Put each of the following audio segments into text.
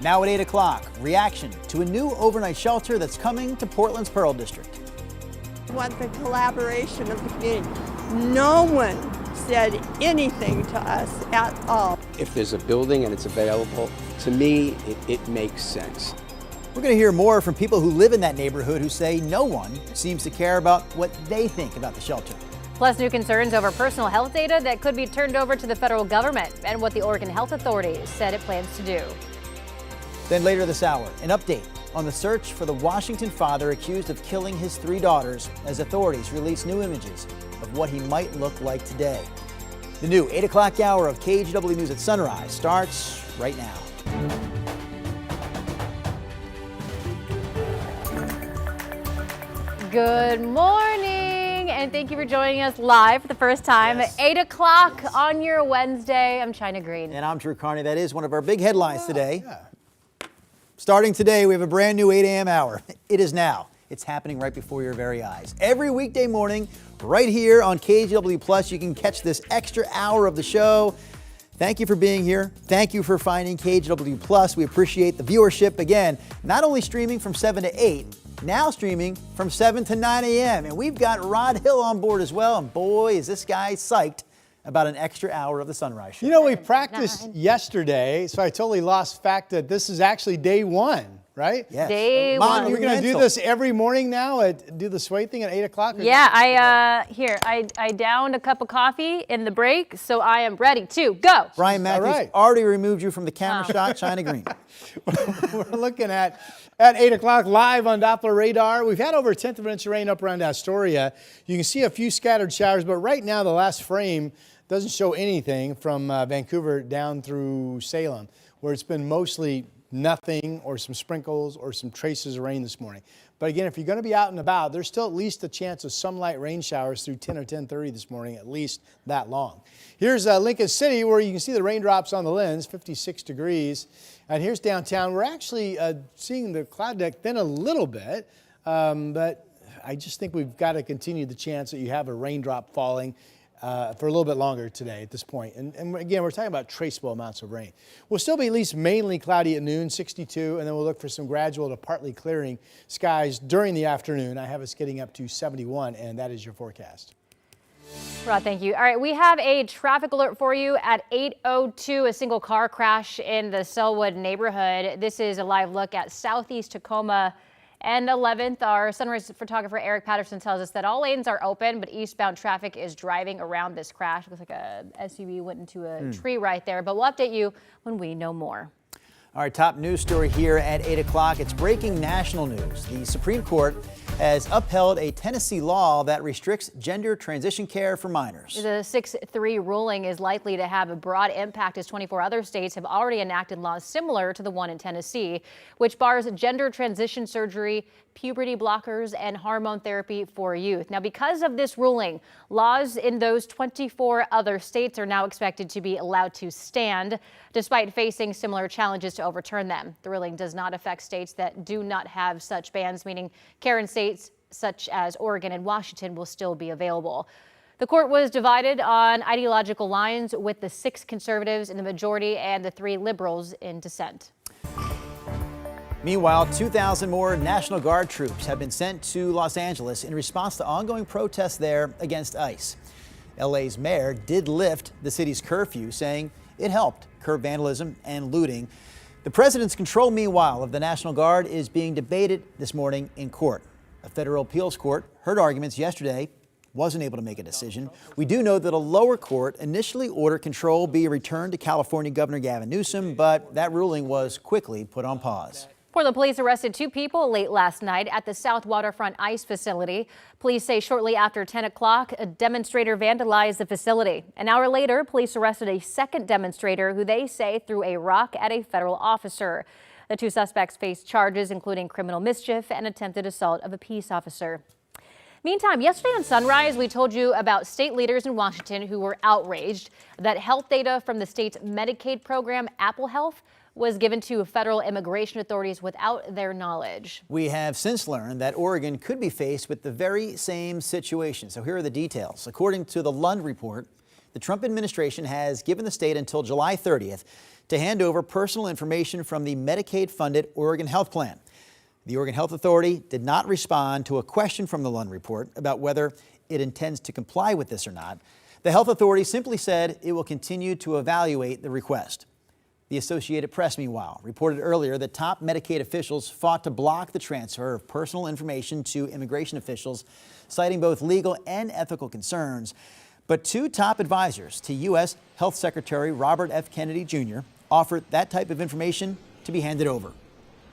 Now at 8 o'clock, reaction to a new overnight shelter that's coming to Portland's Pearl District. We want the collaboration of the community. No one said anything to us at all. If there's a building and it's available, to me, it makes sense. We're going to hear more from people who live in that neighborhood who say no one seems to care about what they think about the shelter. Plus, new concerns over personal health data that could be turned over to the federal government and what the Oregon Health Authority said it plans to do. Then later this hour, an update on the search for the Washington father accused of killing his 3 daughters as authorities release new images of what he might look like today. The new 8 o'clock hour of KGW News at Sunrise starts right now. Good morning, and thank you for joining us live for the first time at 8 o'clock on your Wednesday. I'm China Green. And I'm Drew Carney. That is one of our big headlines today. Starting today, we have a brand new 8 a.m. hour. It is now. It's happening right before your very eyes. Every weekday morning, right here on KGW Plus, you can catch this extra hour of the show. Thank you for being here. Thank you for finding KGW Plus. We appreciate the viewership. Again, not only streaming from 7 to 8, now streaming from 7 to 9 a.m. And we've got Rod Hill on board as well. And boy, is this guy psyched about an extra hour of the Sunrise Show. You know, we practiced yesterday, so I totally lost fact that this is actually day 1, right? Yes. Day Mom, one. you're going to do this every morning now, do the sway thing at 8 o'clock? Yeah, I downed a cup of coffee in the break, so I am ready to go. Brian Matthews already removed you from the camera shot, China Green. We're looking at 8 o'clock live on Doppler radar. We've had over a tenth of an inch of rain up around Astoria. You can see a few scattered showers, but right now the last frame doesn't show anything from Vancouver down through Salem, where it's been mostly nothing or some sprinkles or some traces of rain this morning. But again, if you're going to be out and about, there's still at least a chance of some light rain showers through 10 or 10:30 this morning, at least that long. Here's Lincoln City, where you can see the raindrops on the lens, 56 degrees. And here's downtown. We're actually seeing the cloud deck thin a little bit, but I just think we've got to continue the chance that you have a raindrop falling for a little bit longer today at this point. And again, we're talking about traceable amounts of rain. We'll still be at least mainly cloudy at noon, 62, and then we'll look for some gradual to partly clearing skies during the afternoon. I have us getting up to 71, and that is your forecast. Rod, thank you. All right, we have a traffic alert for you at 8:02, a single car crash in the Selwood neighborhood. This is a live look at Southeast Tacoma and 11th. Our Sunrise photographer Eric Patterson tells us that all lanes are open, but eastbound traffic is driving around this crash. Looks like a SUV went into a tree right there, but we'll update you when we know more. Our top news story here at 8 o'clock. It's breaking national news. The Supreme Court has upheld a Tennessee law that restricts gender transition care for minors. The 6-3 ruling is likely to have a broad impact as 24 other states have already enacted laws similar to the one in Tennessee, which bars gender transition surgery, puberty blockers, and hormone therapy for youth. Now, because of this ruling, laws in those 24 other states are now expected to be allowed to stand, despite facing similar challenges to overturn them. The ruling does not affect states that do not have such bans, meaning care in states such as Oregon and Washington will still be available. The court was divided on ideological lines, with the 6 conservatives in the majority and the 3 liberals in dissent. Meanwhile, 2,000 more National Guard troops have been sent to Los Angeles in response to ongoing protests there against ICE. LA's mayor did lift the city's curfew, saying it helped curb vandalism and looting. The president's control, meanwhile, of the National Guard is being debated this morning in court. A federal appeals court heard arguments yesterday, wasn't able to make a decision. We do know that a lower court initially ordered control be returned to California Governor Gavin Newsom, but that ruling was quickly put on pause. Portland police arrested 2 people late last night at the South Waterfront ICE facility. Police say shortly after 10 o'clock, a demonstrator vandalized the facility. An hour later, police arrested a second demonstrator who they say threw a rock at a federal officer. The 2 suspects face charges including criminal mischief and attempted assault of a peace officer. Meantime, yesterday on Sunrise, we told you about state leaders in Washington who were outraged that health data from the state's Medicaid program, Apple Health, was given to federal immigration authorities without their knowledge. We have since learned that Oregon could be faced with the very same situation. So here are the details. According to the Lund report, the Trump administration has given the state until July 30th to hand over personal information from the Medicaid-funded Oregon Health Plan. The Oregon Health Authority did not respond to a question from the Lund report about whether it intends to comply with this or not. The Health Authority simply said it will continue to evaluate the request. The Associated Press, meanwhile, reported earlier that top Medicaid officials fought to block the transfer of personal information to immigration officials, citing both legal and ethical concerns. But two top advisors to U.S. Health Secretary Robert F. Kennedy Jr. offered that type of information to be handed over.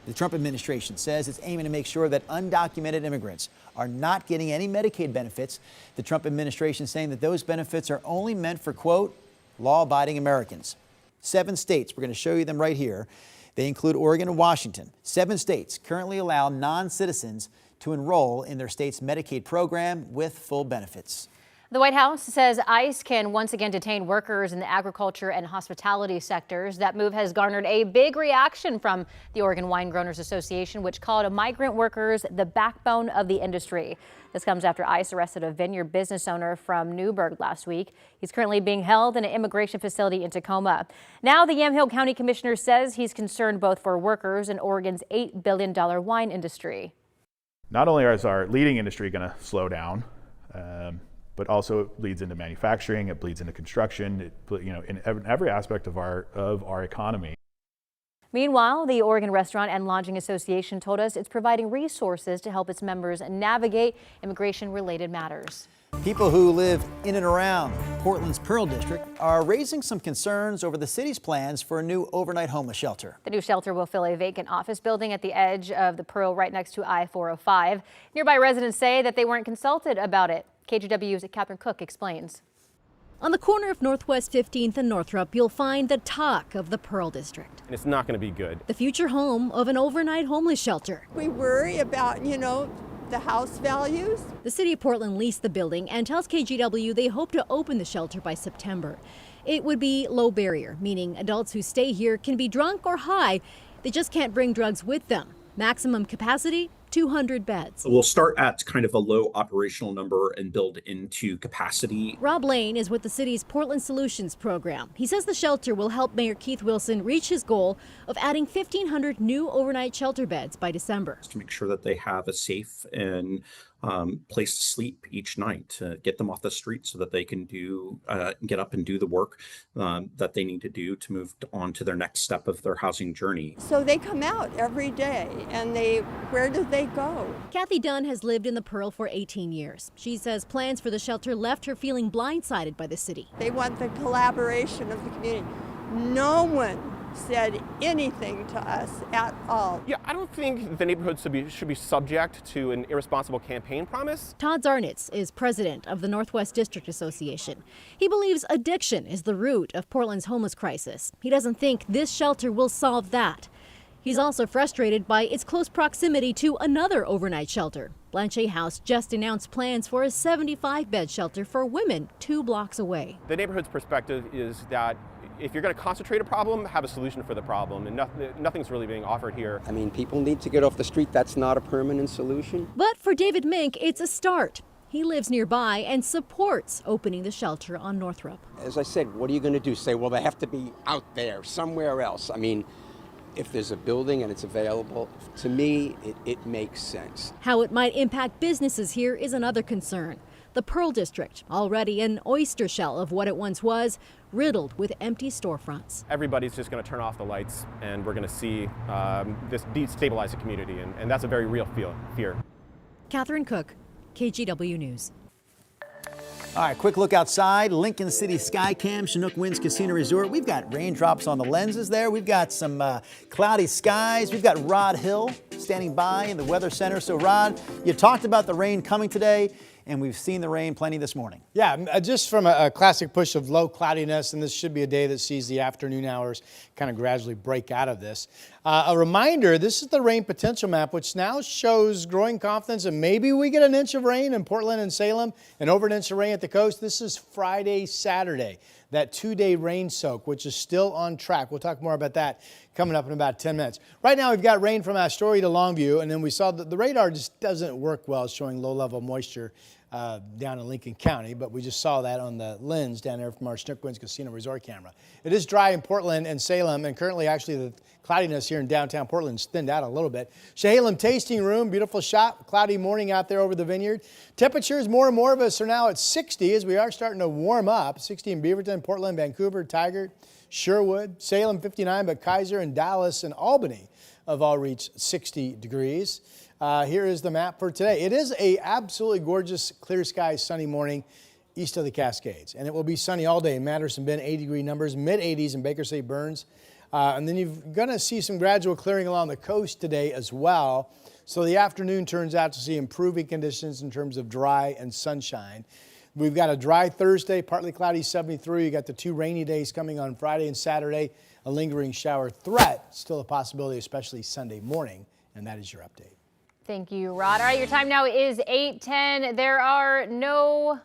The Trump administration says it's aiming to make sure that undocumented immigrants are not getting any Medicaid benefits. The Trump administration saying that those benefits are only meant for, quote, law-abiding Americans. 7 states, we're going to show you them right here. They include Oregon and Washington. 7 states currently allow non-citizens to enroll in their state's Medicaid program with full benefits. The White House says ICE can once again detain workers in the agriculture and hospitality sectors. That move has garnered a big reaction from the Oregon Wine Growers Association, which called migrant workers the backbone of the industry. This comes after ICE arrested a vineyard business owner from Newburgh last week. He's currently being held in an immigration facility in Tacoma. Now the Yamhill County Commissioner says he's concerned both for workers and Oregon's $8 billion wine industry. Not only is our leading industry going to slow down, but also it bleeds into manufacturing, it bleeds into construction, in every aspect of our economy. Meanwhile, the Oregon Restaurant and Lodging Association told us it's providing resources to help its members navigate immigration-related matters. People who live in and around Portland's Pearl District are raising some concerns over the city's plans for a new overnight homeless shelter. The new shelter will fill a vacant office building at the edge of the Pearl right next to I-405. Nearby residents say that they weren't consulted about it. KGW's Catherine Cook explains. On the corner of Northwest 15th and Northrop, you'll find the talk of the Pearl District. And it's not going to be good. The future home of an overnight homeless shelter. We worry about, the house values. The city of Portland leased the building and tells KGW they hope to open the shelter by September. It would be low barrier, meaning adults who stay here can be drunk or high. They just can't bring drugs with them. Maximum capacity, 200 beds. We'll start at kind of a low operational number and build into capacity. Rob Lane is with the city's Portland Solutions program. He says the shelter will help Mayor Keith Wilson reach his goal of adding 1,500 new overnight shelter beds by December. To make sure that they have a safe and place to sleep each night, to get them off the street so that they can get up and do the work that they need to do to move on to their next step of their housing journey. So they come out every day and where do they go? Kathy Dunn has lived in the Pearl for 18 years. She says plans for the shelter left her feeling blindsided by the city. They want the collaboration of the community. No one said anything to us at all. Yeah, I don't think the neighborhood should be subject to an irresponsible campaign promise. Todd Zarnitz is president of the Northwest District Association. He believes addiction is the root of Portland's homeless crisis. He doesn't think this shelter will solve that. He's also frustrated by its close proximity to another overnight shelter. Blanchet House just announced plans for a 75-bed shelter for women 2 blocks away. The neighborhood's perspective is that if you're going to concentrate a problem, have a solution for the problem, and nothing's really being offered here. I mean, people need to get off the street. That's not a permanent solution. But for David Mink, it's a start. He lives nearby and supports opening the shelter on Northrop. As I said, what are you going to do? Say, well, they have to be out there somewhere else. I mean, if there's a building and it's available, to me, it makes sense. How it might impact businesses here is another concern. The Pearl District, already an oyster shell of what it once was, riddled with empty storefronts. Everybody's just going to turn off the lights, and we're going to see this destabilize the community, and that's a very real fear. Catherine Cook, KGW News. All right, quick look outside. Lincoln City Skycam, Chinook Winds Casino Resort. We've got raindrops on the lenses there. We've got some cloudy skies. We've got Rod Hill standing by in the Weather Center. So, Rod, you talked about the rain coming today, and we've seen the rain plenty this morning. Yeah, just from a classic push of low cloudiness, and this should be a day that sees the afternoon hours kind of gradually break out of this. A reminder, this is the rain potential map, which now shows growing confidence and maybe we get an inch of rain in Portland and Salem and over an inch of rain at the coast. This is Friday, Saturday, that 2-day rain soak, which is still on track. We'll talk more about that coming up in about 10 minutes. Right now, we've got rain from Astoria to Longview, and then we saw that the radar just doesn't work well, showing low-level moisture down in Lincoln County, but we just saw that on the lens down there from our Snook Winds Casino Resort camera. It is dry in Portland and Salem, and currently actually the cloudiness here in downtown Portland is thinned out a little bit. Chehalem Tasting Room, beautiful shop, cloudy morning out there over the vineyard. Temperatures, more and more of us are now at 60 as we are starting to warm up. 60 in Beaverton, Portland, Vancouver, Tigard, Sherwood, Salem 59, but Kaiser and Dallas and Albany have all reached 60 degrees. Here is the map for today. It is a absolutely gorgeous, clear sky, sunny morning east of the Cascades. And it will be sunny all day in Madison Bend, 80-degree numbers, mid-80s in Baker City, Burns. And then you're going to see some gradual clearing along the coast today as well. So the afternoon turns out to see improving conditions in terms of dry and sunshine. We've got a dry Thursday, partly cloudy 73. You got the 2 rainy days coming on Friday and Saturday. A lingering shower threat, still a possibility, especially Sunday morning. And that is your update. Thank you, Rod. All right, your time now is 8:10. There are no,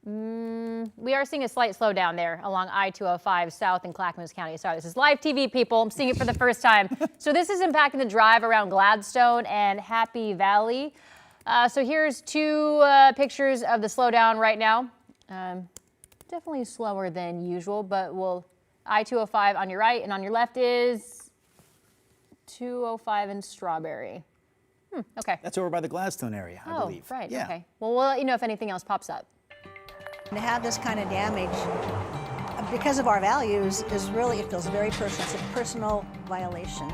we are seeing a slight slowdown there along I-205 south in Clackamas County. Sorry, this is live TV, people. I'm seeing it for the first time. So this is impacting the drive around Gladstone and Happy Valley. So here's 2 pictures of the slowdown right now. Definitely slower than usual, but I-205 on your right, and on your left is 205 in Strawberry. Okay. That's over by the Gladstone area, I believe. Oh, right. Yeah. Okay. Well, we'll let you know if anything else pops up. To have this kind of damage, because of our values, it feels very personal. It's a personal violation.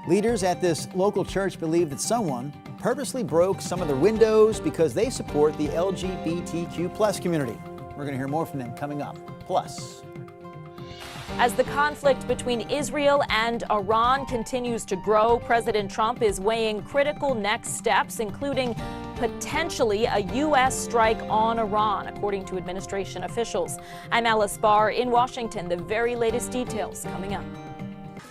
Leaders at this local church believe that someone purposely broke some of their windows because they support the LGBTQ+ community. We're going to hear more from them coming up. Plus, as the conflict between Israel and Iran continues to grow, President Trump is weighing critical next steps, including potentially a U.S. strike on Iran, according to administration officials. I'm Alice Barr in Washington. The very latest details coming up.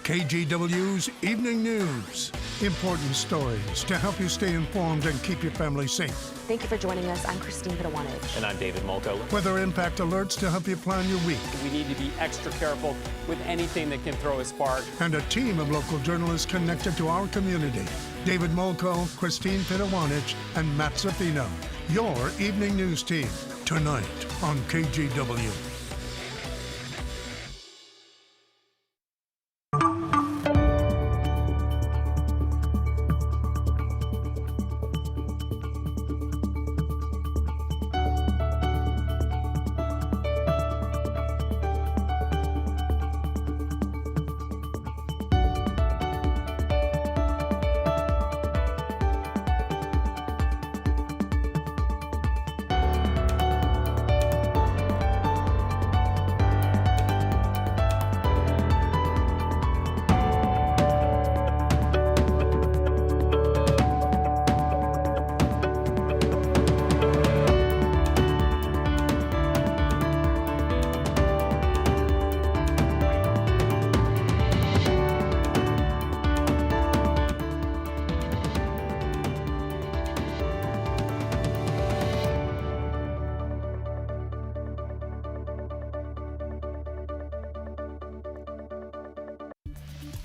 KGW's Evening News. Important stories to help you stay informed and keep your family safe. Thank you for joining us. I'm Christine Pitawanich. And I'm David Molko. Weather impact alerts to help you plan your week. We need to be extra careful with anything that can throw a spark. And a team of local journalists connected to our community. David Molko, Christine Pitawanich, and Matt Zaffino. Your Evening News team, tonight on KGW.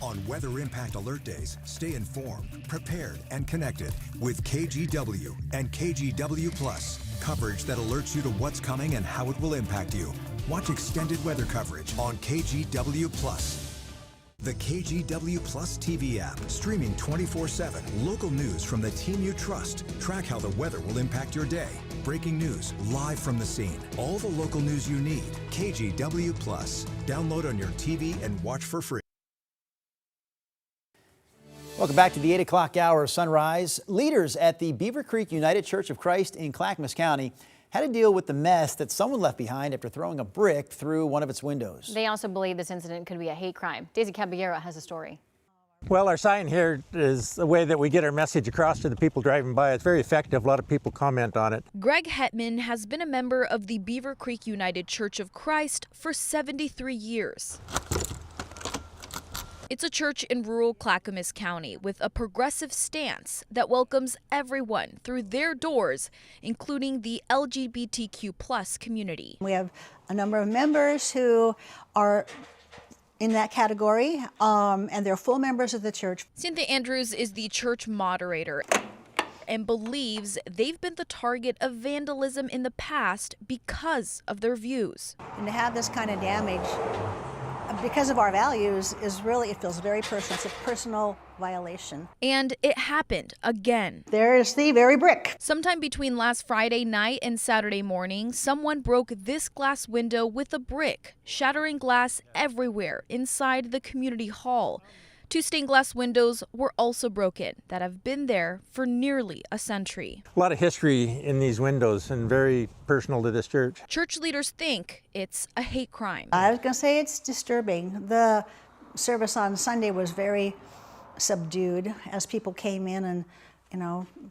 On Weather Impact Alert Days, stay informed, prepared, and connected with KGW and KGW Plus. Coverage that alerts you to what's coming and how it will impact you. Watch extended weather coverage on KGW Plus. The KGW Plus TV app, streaming 24/7. Local news from the team you trust. Track how the weather will impact your day. Breaking news, live from the scene. All the local news you need. KGW Plus. Download on your TV and watch for free. welcome back to the 8 o'clock hour of Sunrise. Leaders at the Beaver Creek United Church of Christ in Clackamas County had to deal with the mess that someone left behind after throwing a brick through one of its windows. They also believe this incident could be a hate crime. Daisy Caballero has a story. Well, our sign here is a way that we get our message across to the people driving by. It's very effective. A lot of people comment on it. Greg Hetman has been a member of the Beaver Creek United Church of Christ for 73 years. It's a church in rural Clackamas County with a progressive stance that welcomes everyone through their doors, including the LGBTQ+ community. We have a number of members who are in that category, and they're full members of the church. Cynthia Andrews is the church moderator. and believes they've been the target of vandalism in the past because of their views. And to have this kind of damage because of our values is really, it feels very personal. It's a personal violation. And it happened again. There's the very brick. Sometime between last Friday night and Saturday morning, someone broke this glass window with a brick, shattering glass everywhere inside the community hall. 2 stained glass windows were also broken that have been there for nearly a century. A lot of history in these windows and very personal to this church. Church leaders think it's a hate crime. I was going to say it's disturbing. The service on Sunday was very subdued as people came in and,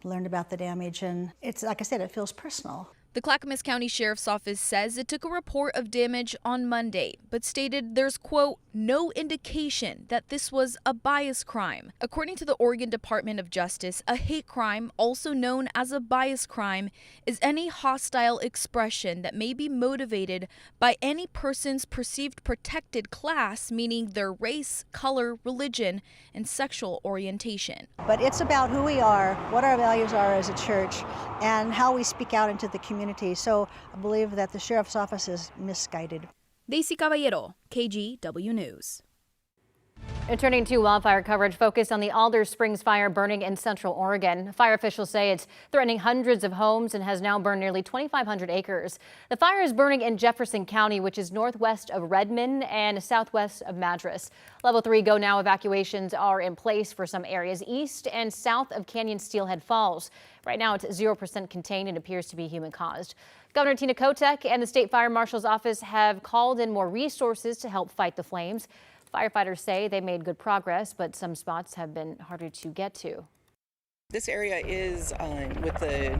learned about the damage. And it's, like I said, it feels personal. The Clackamas County Sheriff's Office says it took a report of damage on Monday, but stated there's, quote, no indication that this was a bias crime. According to the Oregon Department of Justice, a hate crime, also known as a bias crime, is any hostile expression that may be motivated by any person's perceived protected class, meaning their race, color, religion, and sexual orientation. But it's about who we are, what our values are as a church, and how we speak out into the community. So I believe that the Sheriff's Office is misguided. Daisy Caballero, KGW News. And turning to wildfire coverage, focus on the Alder Springs fire burning in central Oregon. Fire officials say it's threatening hundreds of homes and has now burned nearly 2,500 acres. The fire is burning in Jefferson County, which is northwest of Redmond and southwest of Madras. Level 3 go now evacuations are in place for some areas east and south of Canyon Steelhead Falls. Right now it's 0% contained and appears to be human caused. Governor Tina Kotek and the State Fire Marshal's office have called in more resources to help fight the flames. Firefighters say they made good progress, but some spots have been harder to get to. This area is with the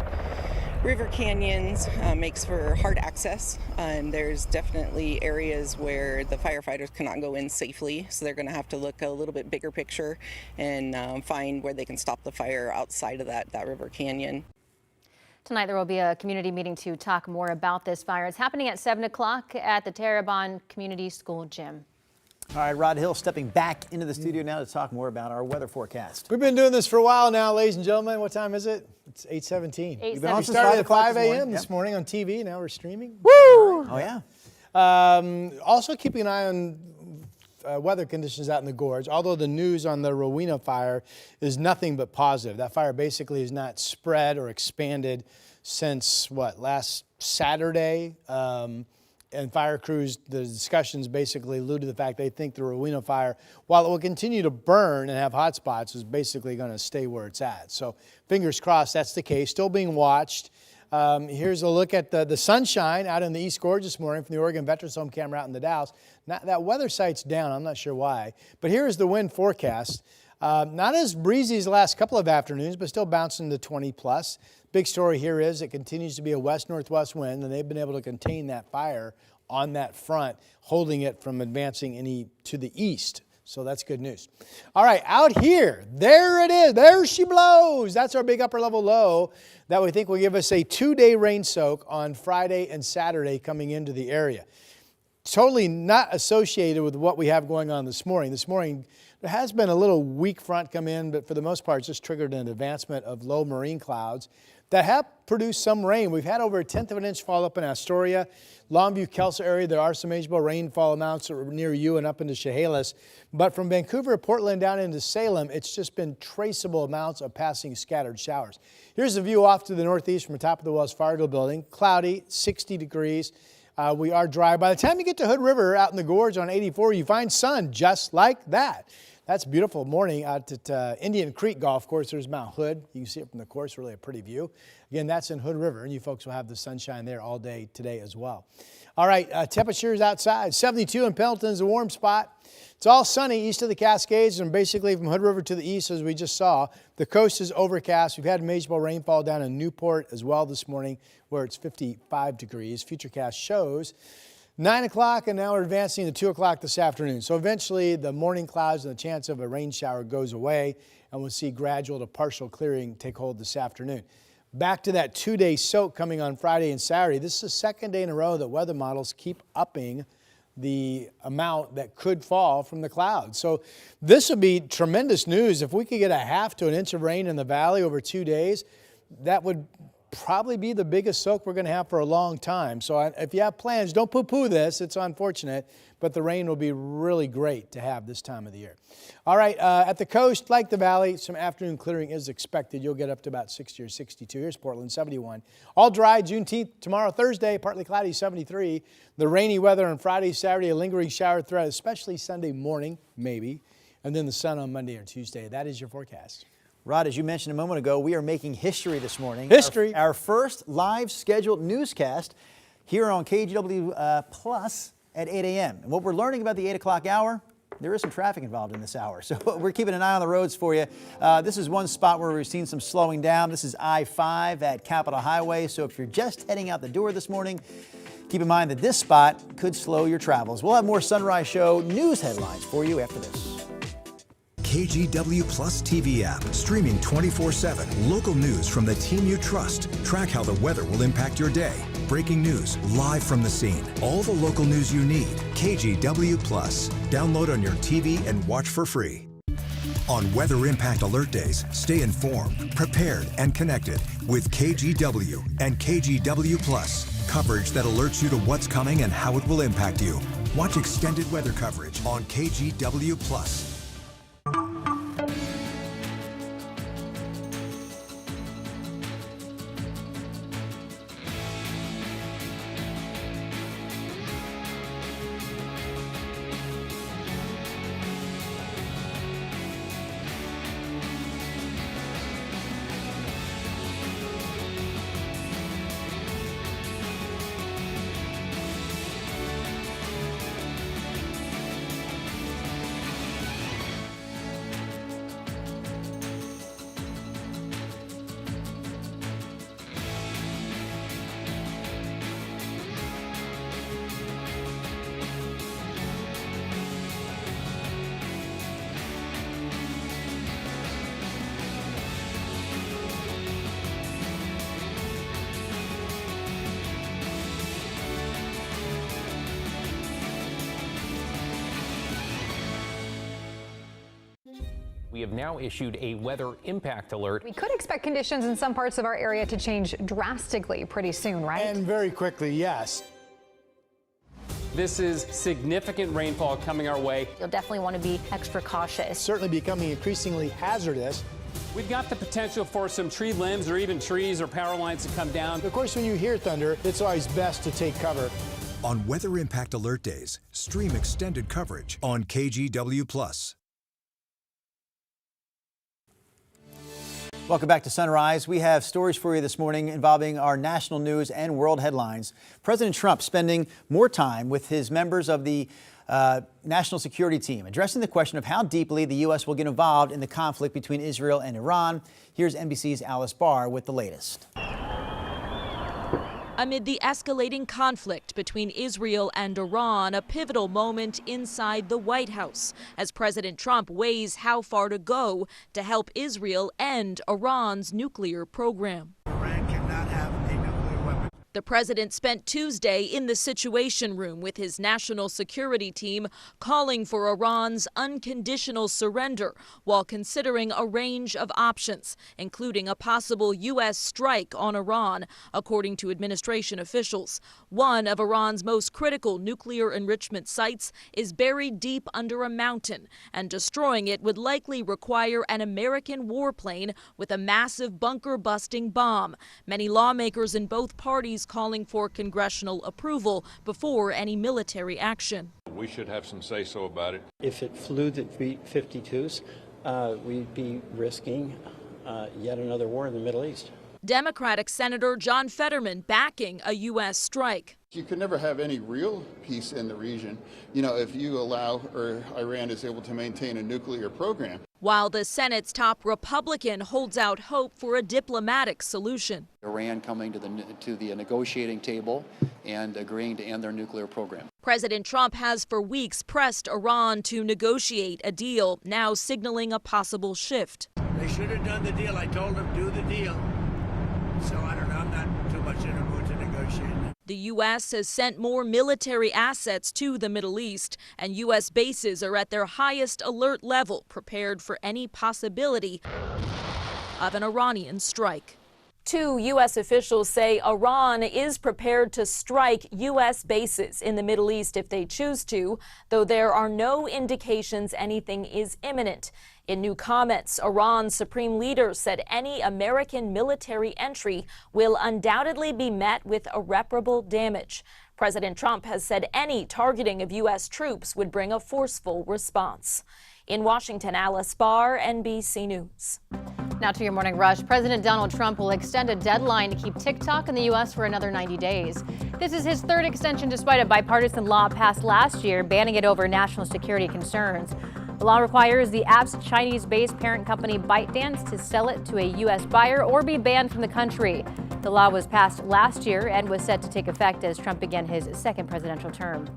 river canyons, makes for hard access. There's definitely areas where the firefighters cannot go in safely, so they're going to have to look a little bit bigger picture and find where they can stop the fire outside of that river canyon. Tonight there will be a community meeting to talk more about this fire. It's happening at 7 o'clock at the Terrebonne Community School gym. All right, Rod Hill stepping back into the studio now to talk more about our weather forecast. We've been doing this for a while now, ladies and gentlemen. What time is it? It's 8:17. We've been on We started at 5 a.m. this morning on TV. Now we're streaming. Woo! Oh, yeah. Also keeping an eye on weather conditions out in the gorge, although the news on the Rowena fire is nothing but positive. That fire basically has not spread or expanded since, last Saturday. And fire crews, the discussions basically allude to the fact they think the Rowena fire, while it will continue to burn and have hot spots, is basically going to stay where it's at. So fingers crossed that's the case. Still being watched. Here's a look at the sunshine out in the East Gorge this morning from the Oregon Veterans Home camera out in the Dalles. That weather site's down. I'm not sure why. But here is the wind forecast. Not as breezy as the last couple of afternoons, but still bouncing to 20 plus. Big story here is it continues to be a west-northwest wind, and they've been able to contain that fire on that front, holding it from advancing any to the east. So that's good news. All right, out here, there it is. There she blows. That's our big upper level low that we think will give us a 2-day rain soak on Friday and Saturday coming into the area. Totally not associated with what we have going on this morning. This morning, there has been a little weak front come in, but for the most part, it's just triggered an advancement of low marine clouds that have produced some rain. We've had over 1/10 of an inch fall up in Astoria, Longview, Kelso area. There are some manageable rainfall amounts near you and up into Chehalis. But from Vancouver, Portland down into Salem, it's just been traceable amounts of passing scattered showers. Here's a view off to the northeast from the top of the Wells Fargo building. Cloudy, 60 degrees. We are dry. By the time you get to Hood River out in the gorge on 84, you find sun just like that. That's a beautiful morning out at Indian Creek Golf Course. There's Mount Hood. You can see it from the course, really a pretty view. Again, that's in Hood River, and you folks will have the sunshine there all day today as well. All right, temperatures outside. 72 in Pendleton's a warm spot. It's all sunny east of the Cascades, and basically from Hood River to the east, as we just saw. The coast is overcast. We've had manageable rainfall down in Newport as well this morning, where it's 55 degrees. Futurecast shows 9 o'clock, and now we're advancing to 2 o'clock this afternoon. So eventually the morning clouds and the chance of a rain shower goes away, and we'll see gradual to partial clearing take hold this afternoon. Back to that 2-day soak coming on Friday and Saturday. This is the second day in a row that weather models keep upping the amount that could fall from the clouds. So this would be tremendous news. If we could get a half to an inch of rain in the valley over 2 days, that would probably be the biggest soak we're going to have for a long time. So if you have plans, don't poo-poo this. It's unfortunate, but the rain will be really great to have this time of the year. All right, at the coast, like the valley, some afternoon clearing is expected. You'll get up to about 60 or 62. Here's Portland, 71. All dry, Juneteenth tomorrow, Thursday, partly cloudy, 73. The rainy weather on Friday, Saturday, a lingering shower threat, especially Sunday morning, maybe. And then the sun on Monday or Tuesday. That is your forecast. Rod, as you mentioned a moment ago, we are making history this morning. History. Our first live scheduled newscast here on KGW Plus at 8 a.m. And what we're learning about the 8 o'clock hour, there is some traffic involved in this hour. So we're keeping an eye on the roads for you. This is one spot where we've seen some slowing down. This is I-5 at Capitol Highway. So if you're just heading out the door this morning, keep in mind that this spot could slow your travels. We'll have more Sunrise Show news headlines for you after this. KGW Plus TV app, streaming 24/7. Local news from the team you trust. Track how the weather will impact your day. Breaking news live from the scene. All the local news you need. KGW Plus. Download on your TV and watch for free. On Weather Impact Alert Days, stay informed, prepared, and connected with KGW and KGW Plus. Coverage that alerts you to what's coming and how it will impact you. Watch extended weather coverage on KGW Plus. We have now issued a weather impact alert. We could expect conditions in some parts of our area to change drastically pretty soon, right? And very quickly, yes. This is significant rainfall coming our way. You'll definitely want to be extra cautious. Certainly becoming increasingly hazardous. We've got the potential for some tree limbs or even trees or power lines to come down. Of course, when you hear thunder, it's always best to take cover. On Weather Impact Alert Days, stream extended coverage on KGW Plus. Welcome back to Sunrise. We have stories for you this morning involving our national news and world headlines. President Trump spending more time with his members of the national security team, addressing the question of how deeply the U.S. will get involved in the conflict between Israel and Iran. Here's NBC's Alice Barr with the latest. Amid the escalating conflict between Israel and Iran, a pivotal moment inside the White House as President Trump weighs how far to go to help Israel end Iran's nuclear program. Iran cannot have a nuclear weapon. The president spent Tuesday in the Situation Room with his national security team, calling for Iran's unconditional surrender while considering a range of options, including a possible U.S. strike on Iran, according to administration officials. One of Iran's most critical nuclear enrichment sites is buried deep under a mountain, and destroying it would likely require an American warplane with a massive bunker-busting bomb. Many lawmakers in both parties calling for congressional approval before any military action. We should have some say-so about it. If it flew the B-52s, we'd be risking yet another war in the Middle East. Democratic Senator John Fetterman backing a U.S. strike. You can never have any real peace in the region, if you allow or Iran is able to maintain a nuclear program. While the Senate's top Republican holds out hope for a diplomatic solution. Iran coming to the negotiating table and agreeing to end their nuclear program. President Trump has for weeks pressed Iran to negotiate a deal, now signaling a possible shift. They should have done the deal. I told them do the deal. So I don't know, I'm not too much in a mood to negotiate. The U.S. has sent more military assets to the Middle East, and U.S. bases are at their highest alert level, prepared for any possibility of an Iranian strike. Two U.S. officials say Iran is prepared to strike U.S. bases in the Middle East if they choose to, though there are no indications anything is imminent. In new comments, Iran's supreme leader said any American military entry will undoubtedly be met with irreparable damage. President Trump has said any targeting of U.S. troops would bring a forceful response. In Washington, Alice Barr, NBC News. Now to your morning rush. President Donald Trump will extend a deadline to keep TikTok in the U.S. for another 90 days. This is his third extension despite a bipartisan law passed last year banning it over national security concerns. The law requires the app's Chinese-based parent company ByteDance to sell it to a U.S. buyer or be banned from the country. The law was passed last year and was set to take effect as Trump began his second presidential term.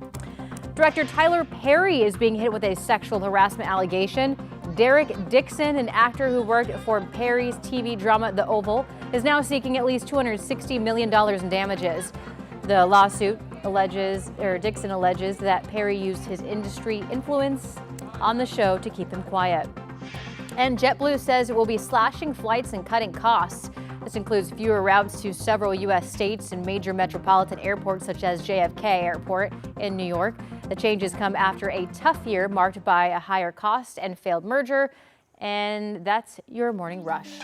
Director Tyler Perry is being hit with a sexual harassment allegation. Derek Dixon, an actor who worked for Perry's TV drama The Oval, is now seeking at least $260 million in damages. The lawsuit Dixon alleges that Perry used his industry influence on the show to keep him quiet. And JetBlue says it will be slashing flights and cutting costs. This includes fewer routes to several U.S. states and major metropolitan airports such as JFK Airport in New York. The changes come after a tough year marked by a higher cost and failed merger. And that's your morning rush.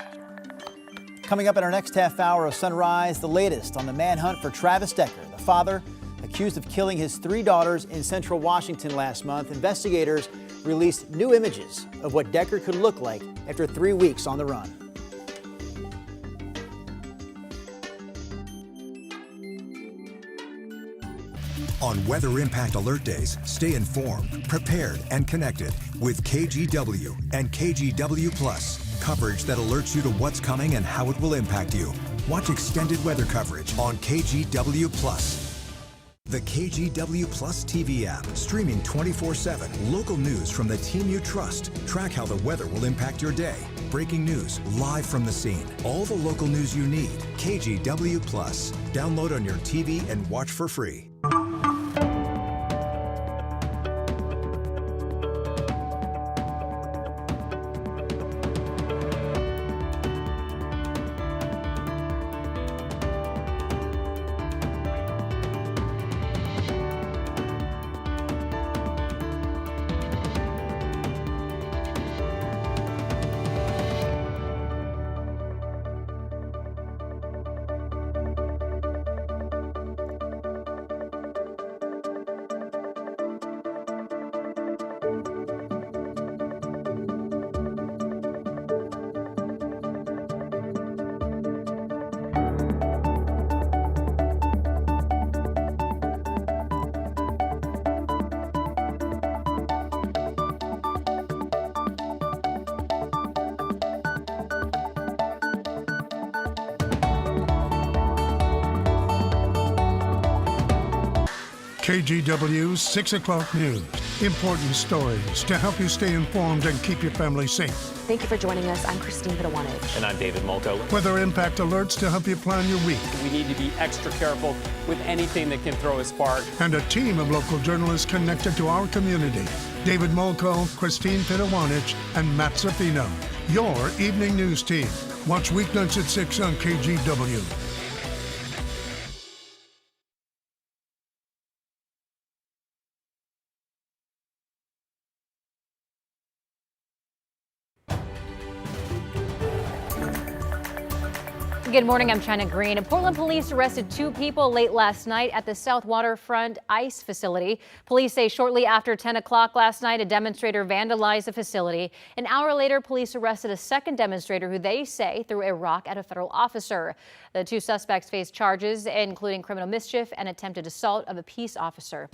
Coming up in our next half hour of Sunrise, the latest on the manhunt for Travis Decker, the father accused of killing his 3 daughters in central Washington last month. Investigators released new images of what Decker could look like after 3 weeks on the run. On Weather Impact Alert Days, stay informed, prepared, and connected with KGW and KGW Plus. Coverage that alerts you to what's coming and how it will impact you. Watch extended weather coverage on KGW Plus. The KGW Plus TV app, streaming 24/7. Local news from the team you trust. Track how the weather will impact your day. Breaking news, live from the scene. All the local news you need. KGW Plus. Download on your TV and watch for free. KGW's 6 o'clock news. Important stories to help you stay informed and keep your family safe. Thank you for joining us. I'm Christine Pittawanich. And I'm David Molko. Weather impact alerts to help you plan your week. We need to be extra careful with anything that can throw a spark. And a team of local journalists connected to our community. David Molko, Christine Pittawanich, and Matt Zaffino. Your evening news team. Watch weeknights at 6 on KGW. Good morning, I'm China Green. Portland police arrested 2 people late last night at the South Waterfront ICE facility. Police say shortly after 10 o'clock last night, a demonstrator vandalized the facility. An hour later, police arrested a second demonstrator who they say threw a rock at a federal officer. The 2 suspects face charges, including criminal mischief and attempted assault of a peace officer.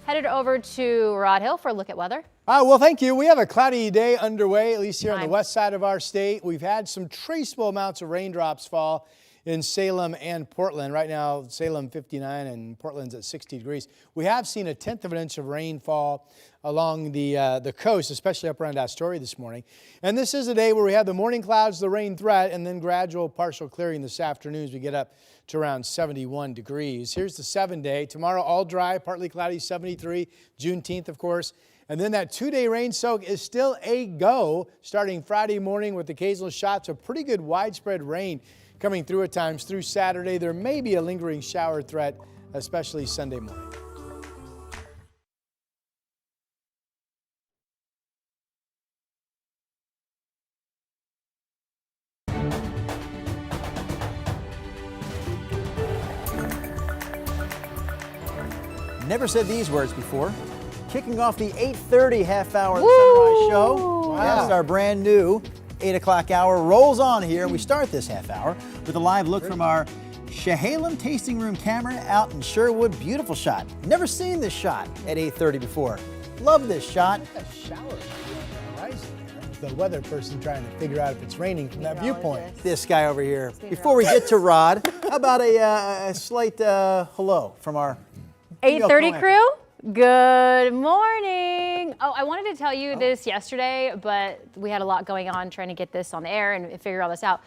Headed over to Rod Hill for a look at weather. Well, thank you. We have a cloudy day underway, at least here on the west side of our state. We've had some traceable amounts of raindrops fall in Salem and Portland. Right now, Salem 59 and Portland's at 60 degrees. We have seen 1/10 of an inch of rainfall along the coast, especially up around Astoria this morning. And this is a day where we have the morning clouds, the rain threat, and then gradual partial clearing this afternoon as we get up to around 71 degrees. Here's the 7-day. Tomorrow, all dry, partly cloudy, 73. Juneteenth, of course. And then that 2-day rain soak is still a go starting Friday morning with occasional shots of pretty good widespread rain coming through at times through Saturday. There may be a lingering shower threat, especially Sunday morning. Never said these words before. Kicking off the 8:30 half hour of the Sunrise Show. Wow. Yes, our brand new 8 o'clock hour rolls on here. We start this half hour with a live look from our Chehalem tasting room camera out in Sherwood. Beautiful shot. Never seen this shot at 8:30 before. Love this shot. A shower horizon. The weather person trying to figure out if it's raining from that viewpoint. This guy over here. Before we get to Rod, how about a slight hello from our 8:30 crew? Good morning. Oh, I wanted to tell you this yesterday, but we had a lot going on trying to get this on the air and figure all this out.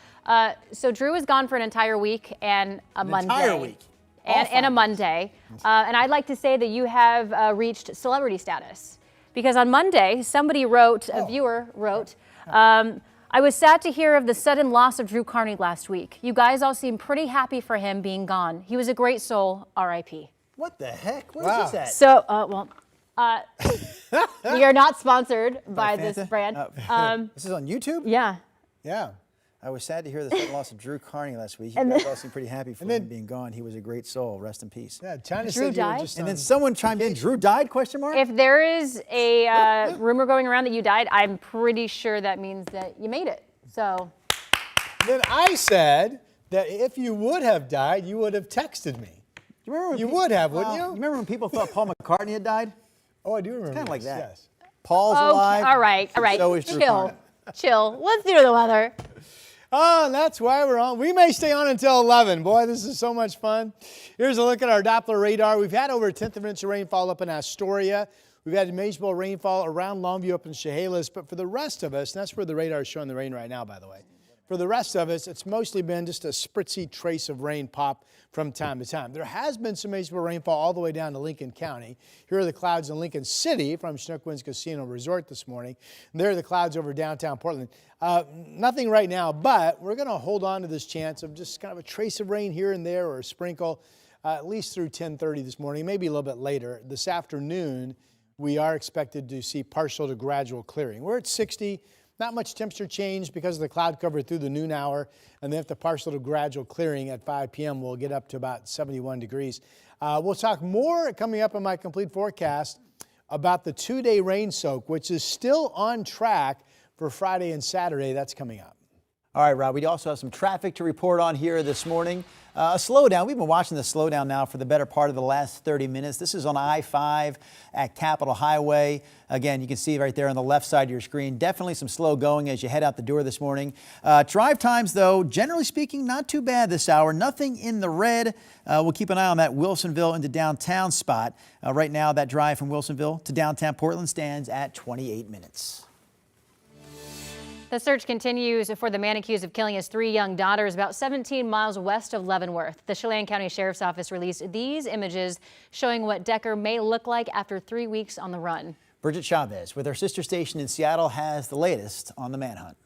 So Drew is gone for an entire week and a Monday. Entire week. And a Monday. And I'd like to say that you have reached celebrity status. Because on Monday, somebody wrote, a viewer wrote, I was sad to hear of the sudden loss of Drew Carney last week. You guys all seem pretty happy for him being gone. He was a great soul, R.I.P. What the heck? Where's this at? So, we are not sponsored by this brand. This is on YouTube? Yeah. Yeah. I was sad to hear the sudden loss of Drew Carney last week. You guys all seem pretty happy for him being gone. He was a great soul. Rest in peace. Yeah, China Drew said you were died? just And then someone chimed in, Drew died, question mark? If there is a rumor going around that you died, I'm pretty sure that means that you made it. So. Then I said that if you would have died, you would have texted me. You would have, wouldn't you? You remember when people thought Paul McCartney had died? Oh, I do remember. Kind of like that. Yes. Paul's alive. All right. So is Drew Chill. Carney. Chill. Let's do the weather. Oh, and that's why we're on. We may stay on until 11. Boy, this is so much fun. Here's a look at our Doppler radar. We've had over a 10th of an inch of rainfall up in Astoria. We've had manageable rainfall around Longview up in Chehalis. But for the rest of us, and that's where the radar is showing the rain right now, by the way. For the rest of us, it's mostly been just a spritzy trace of rain pop from time to time. There has been some manageable rainfall all the way down to Lincoln County. Here are the clouds in Lincoln City from Chinook Winds Casino Resort this morning. And there are the clouds over downtown Portland. Nothing right now, but we're going to hold on to this chance of just kind of a trace of rain here and there or a sprinkle at least through 10:30 this morning, maybe a little bit later. This afternoon, we are expected to see partial to gradual clearing. We're at 60. Not much temperature change because of the cloud cover through the noon hour. And then if the partial to gradual clearing at 5 p.m., we'll get up to about 71 degrees. We'll talk more coming up in my complete forecast about the 2-day rain soak, which is still on track for Friday and Saturday. That's coming up. All right, Rob, we also have some traffic to report on here this morning. A slowdown. We've been watching the slowdown now for the better part of the last 30 minutes. This is on I-5 at Capitol Highway. Again, you can see right there on the left side of your screen. Definitely some slow going as you head out the door this morning. Drive times, though, generally speaking, not too bad this hour. Nothing in the red. We'll keep an eye on that Wilsonville into downtown spot. Right now, that drive from Wilsonville to downtown Portland stands at 28 minutes. The search continues for the man accused of killing his 3 young daughters about 17 miles west of Leavenworth. The Chelan County Sheriff's Office released these images showing what Decker may look like after 3 weeks on the run. Bridget Chavez with our sister station in Seattle has the latest on the manhunt.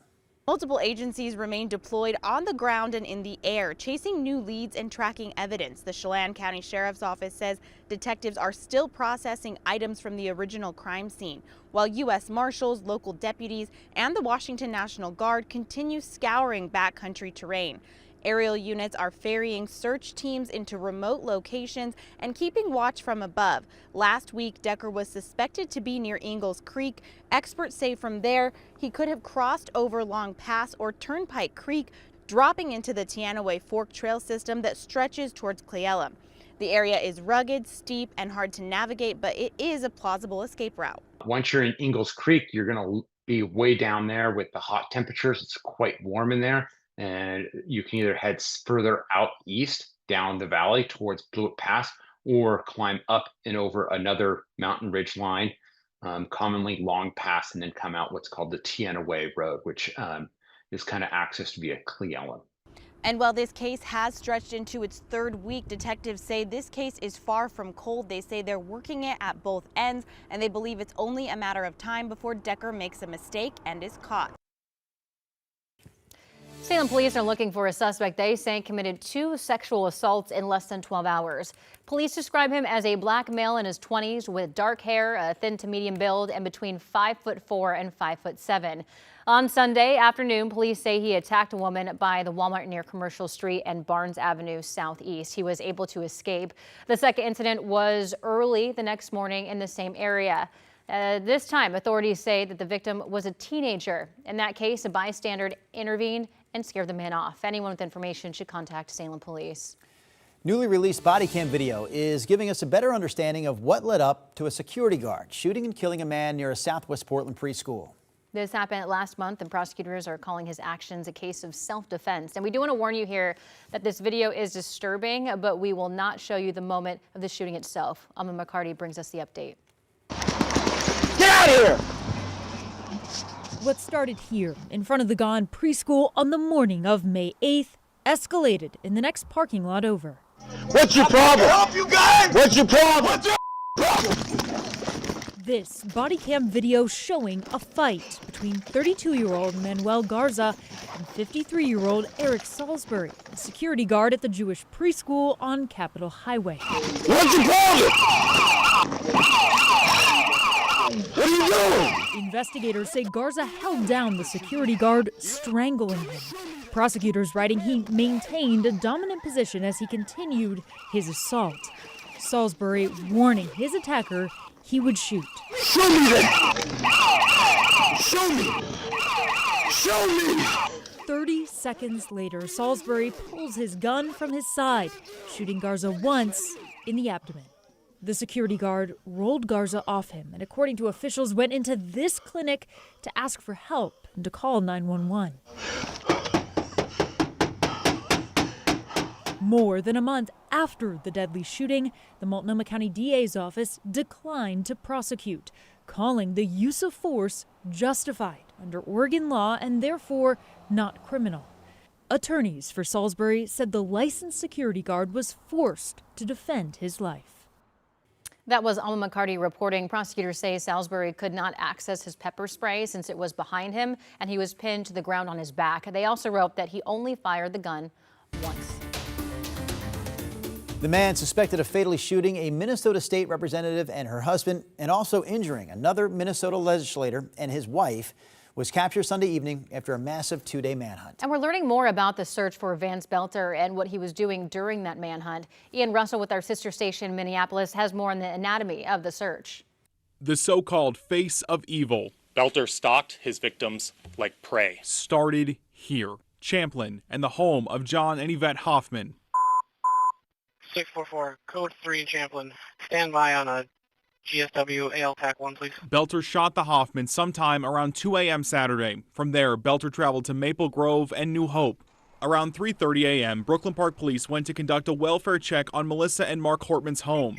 Multiple agencies remain deployed on the ground and in the air, chasing new leads and tracking evidence. The Chelan County Sheriff's Office says detectives are still processing items from the original crime scene, while U.S. Marshals, local deputies, and the Washington National Guard continue scouring backcountry terrain. Aerial units are ferrying search teams into remote locations and keeping watch from above. Last week, Decker was suspected to be near Ingalls Creek. Experts say from there, he could have crossed over Long Pass or Turnpike Creek, dropping into the Teanaway Fork Trail system that stretches towards Cle Elum. The area is rugged, steep, and hard to navigate, but it is a plausible escape route. Once you're in Ingalls Creek, you're going to be way down there with the hot temperatures. It's quite warm in there. And you can either head further out east down the valley towards Blewett Pass or climb up and over another mountain ridge line, commonly Long Pass, and then come out what's called the Teanaway Road, which is kind of accessed via Cle Elum. And while this case has stretched into its third week, detectives say this case is far from cold. They say they're working it at both ends, and they believe it's only a matter of time before Decker makes a mistake and is caught. Salem police are looking for a suspect they say committed 2 sexual assaults in less than 12 hours. Police describe him as a black male in his 20s with dark hair, a thin to medium build, and between 5'4" and 5'7". On Sunday afternoon, police say he attacked a woman by the Walmart near Commercial Street and Barnes Avenue southeast. He was able to escape. The second incident was early the next morning in the same area. This time, authorities say that the victim was a teenager. In that case, a bystander intervened and scared the man off. Anyone with information should contact Salem Police. Newly released body cam video is giving us a better understanding of what led up to a security guard shooting and killing a man near a Southwest Portland preschool. This happened last month, and prosecutors are calling his actions a case of self-defense. And we do want to warn you here that this video is disturbing, but we will not show you the moment of the shooting itself. Alma McCarty brings us the update. Get out of here! What started here in front of the Gone preschool on the morning of May 8th escalated in the next parking lot over. What's your problem? Help you guys! What's your problem? What's your problem? This body cam video showing a fight between 32-year-old Manuel Garza and 53-year-old Eric Salisbury, a security guard at the Jewish preschool on Capitol Highway. What's your problem? What are you doing? Investigators say Garza held down the security guard, strangling him. Prosecutors writing he maintained a dominant position as he continued his assault. Salisbury warning his attacker he would shoot. Show me that! Show me! Show me! 30 seconds later, Salisbury pulls his gun from his side, shooting Garza once in the abdomen. The security guard rolled Garza off him and, according to officials, went into this clinic to ask for help and to call 911. More than a month after the deadly shooting, the Multnomah County DA's office declined to prosecute, calling the use of force justified under Oregon law and therefore not criminal. Attorneys for Salisbury said the licensed security guard was forced to defend his life. That was Alma McCarty reporting. Prosecutors say Salisbury could not access his pepper spray since it was behind him and he was pinned to the ground on his back. They also wrote that he only fired the gun once. The man suspected of fatally shooting a Minnesota state representative and her husband and also injuring another Minnesota legislator and his wife was captured Sunday evening after a massive 2-day manhunt. And we're learning more about the search for Vance Belter and what he was doing during that manhunt. Ian Russell with our sister station Minneapolis has more on the anatomy of the search. The so-called face of evil. Belter stalked his victims like prey. Started here, Champlin, and the home of John and Yvette Hoffman. 644, code 3 Champlin. Stand by on a GSW AL-TAC 1, please. Belter shot the Hoffman sometime around 2 a.m. Saturday. From there, Belter traveled to Maple Grove and New Hope. Around 3:30 a.m., Brooklyn Park Police went to conduct a welfare check on Melissa and Mark Hortman's home.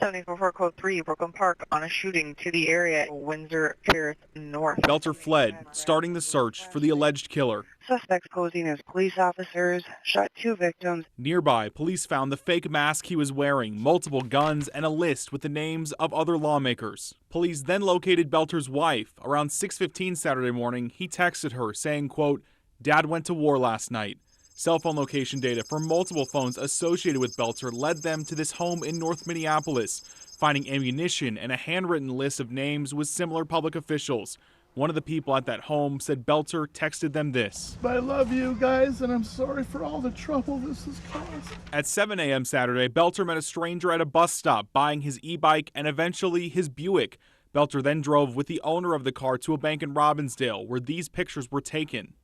7444, code 3, Brooklyn Park, on a shooting to the area at Windsor Terrace North. Belter fled, starting the search for the alleged killer. Suspects posing as police officers shot 2 victims. Nearby, police found the fake mask he was wearing, multiple guns, and a list with the names of other lawmakers. Police then located Belter's wife. Around 6:15 Saturday morning, he texted her saying, quote, "Dad went to war last night." Cell phone location data from multiple phones associated with Belter led them to this home in North Minneapolis, finding ammunition and a handwritten list of names with similar public officials. One of the people at that home said Belter texted them this. I love you guys, and I'm sorry for all the trouble this has caused. At 7 a.m. Saturday, Belter met a stranger at a bus stop, buying his e-bike and eventually his Buick. Belter then drove with the owner of the car to a bank in Robbinsdale, where these pictures were taken.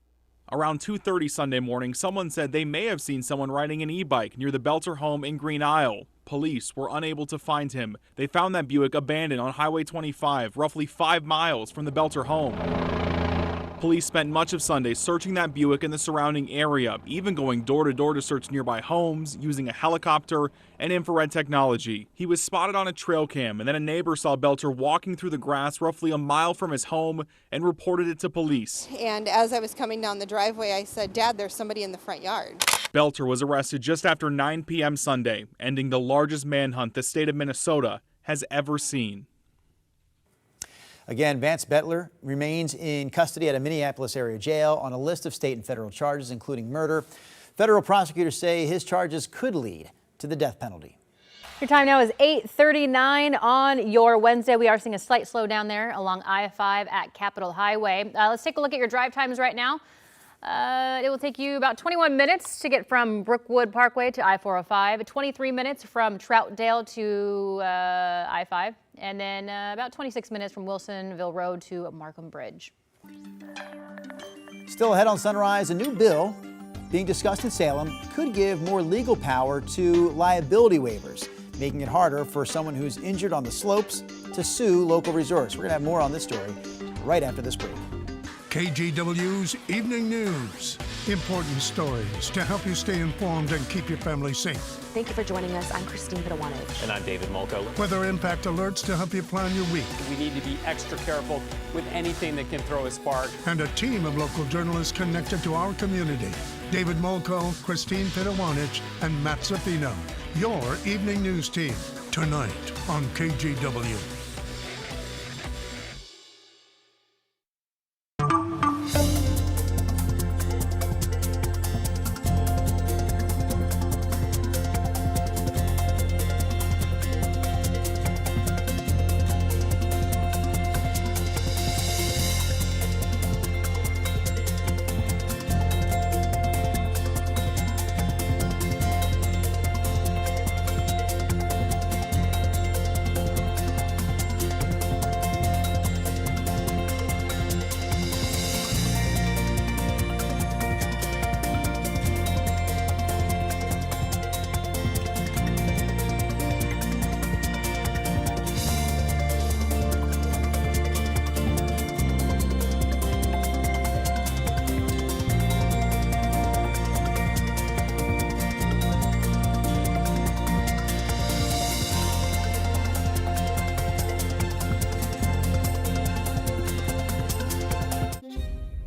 Around 2:30 Sunday morning, someone said they may have seen someone riding an e-bike near the Belter home in Green Isle. Police were unable to find him. They found that Buick abandoned on Highway 25, roughly 5 miles from the Belter home. Police spent much of Sunday searching that Buick and the surrounding area, even going door to door to search nearby homes using a helicopter and infrared technology. He was spotted on a trail cam, and then a neighbor saw Belter walking through the grass roughly a mile from his home and reported it to police. And as I was coming down the driveway, I said, "Dad, there's somebody in the front yard." Belter was arrested just after 9 p.m. Sunday, ending the largest manhunt the state of Minnesota has ever seen. Again, Vance Bettler remains in custody at a Minneapolis area jail on a list of state and federal charges, including murder. Federal prosecutors say his charges could lead to the death penalty. Your time now is 8:39 on your Wednesday. We are seeing a slight slowdown there along I-5 at Capitol Highway. Let's take a look at your drive times right now. It will take you about 21 minutes to get from Brookwood Parkway to I-405, 23 minutes from Troutdale to I-5, and then about 26 minutes from Wilsonville Road to Markham Bridge. Still ahead on Sunrise, a new bill being discussed in Salem could give more legal power to liability waivers, making it harder for someone who's injured on the slopes to sue local resorts. We're going to have more on this story right after this break. KGW's Evening News. Important stories to help you stay informed and keep your family safe. Thank you for joining us. I'm Christine Pitawanich. And I'm David Molko. Weather impact alerts to help you plan your week. We need to be extra careful with anything that can throw a spark. And a team of local journalists connected to our community. David Molko, Christine Pitawanich, and Matt Zafino. Your Evening News team, tonight on KGW.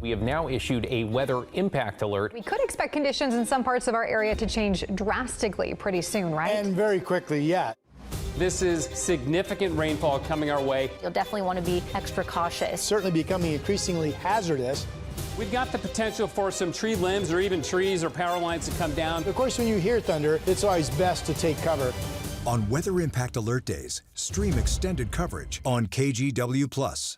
We have now issued a weather impact alert. We could expect conditions in some parts of our area to change drastically pretty soon, right? And very quickly, yeah. This is significant rainfall coming our way. You'll definitely want to be extra cautious. Certainly becoming increasingly hazardous. We've got the potential for some tree limbs or even trees or power lines to come down. Of course, when you hear thunder, it's always best to take cover. On Weather Impact Alert Days, stream extended coverage on KGW+.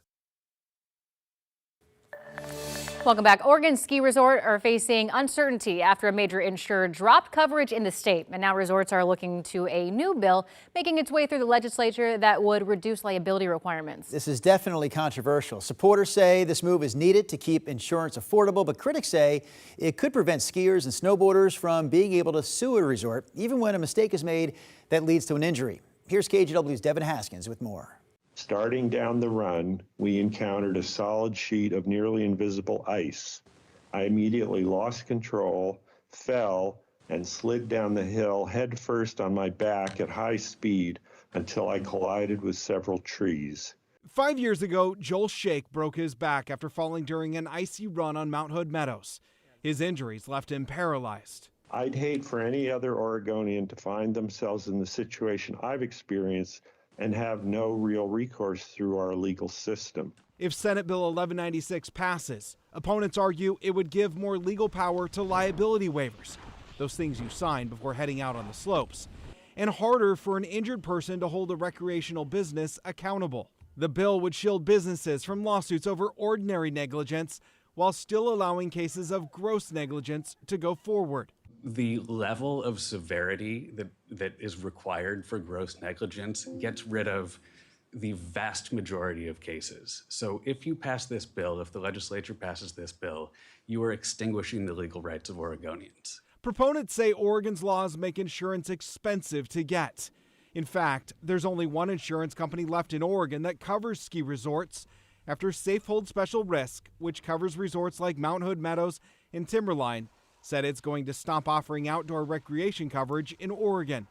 Welcome back. Oregon ski resort are facing uncertainty after a major insurer dropped coverage in the state. And now resorts are looking to a new bill making its way through the legislature that would reduce liability requirements. This is definitely controversial. Supporters say this move is needed to keep insurance affordable, but critics say it could prevent skiers and snowboarders from being able to sue a resort, even when a mistake is made that leads to an injury. Here's KGW's Devin Haskins with more. Starting down the run, we encountered a solid sheet of nearly invisible ice. I immediately lost control, fell, and slid down the hill head first on my back at high speed until I collided with several trees. 5 years ago, Joel Shake broke his back after falling during an icy run on Mount Hood Meadows. His injuries left him paralyzed. I'd hate for any other Oregonian to find themselves in the situation I've experienced and have no real recourse through our legal system. If Senate Bill 1196 passes, opponents argue it would give more legal power to liability waivers, those things you sign before heading out on the slopes, and harder for an injured person to hold a recreational business accountable. The bill would shield businesses from lawsuits over ordinary negligence while still allowing cases of gross negligence to go forward. The level of severity that is required for gross negligence gets rid of the vast majority of cases. So if you pass this bill, if the legislature passes this bill, you are extinguishing the legal rights of Oregonians. Proponents say Oregon's laws make insurance expensive to get. In fact, there's only one insurance company left in Oregon that covers ski resorts, after Safehold Special Risk, which covers resorts like Mount Hood Meadows and Timberline, said it's going to stop offering outdoor recreation coverage in Oregon.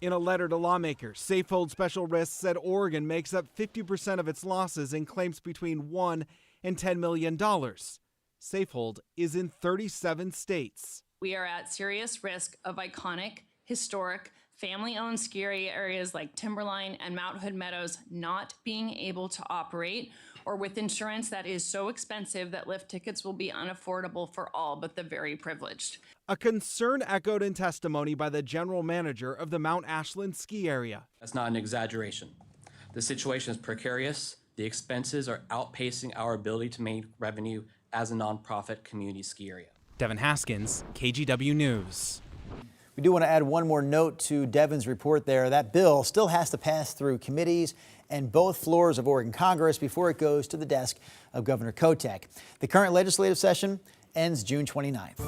In a letter to lawmakers, Safehold Special Risk said Oregon makes up 50% of its losses and claims between $1 and $10 million. Safehold is in 37 states. We are at serious risk of iconic, historic, family-owned ski areas like Timberline and Mount Hood Meadows not being able to operate, or with insurance that is so expensive that lift tickets will be unaffordable for all but the very privileged. A concern echoed in testimony by the general manager of the Mount Ashland ski area. That's not an exaggeration. The situation is precarious. The expenses are outpacing our ability to make revenue as a nonprofit community ski area. Devin Haskins, KGW News. We do want to add one more note to Devin's report there. That bill still has to pass through committees and both floors of Oregon Congress before it goes to the desk of Governor Kotek. The current legislative session ends June 29th.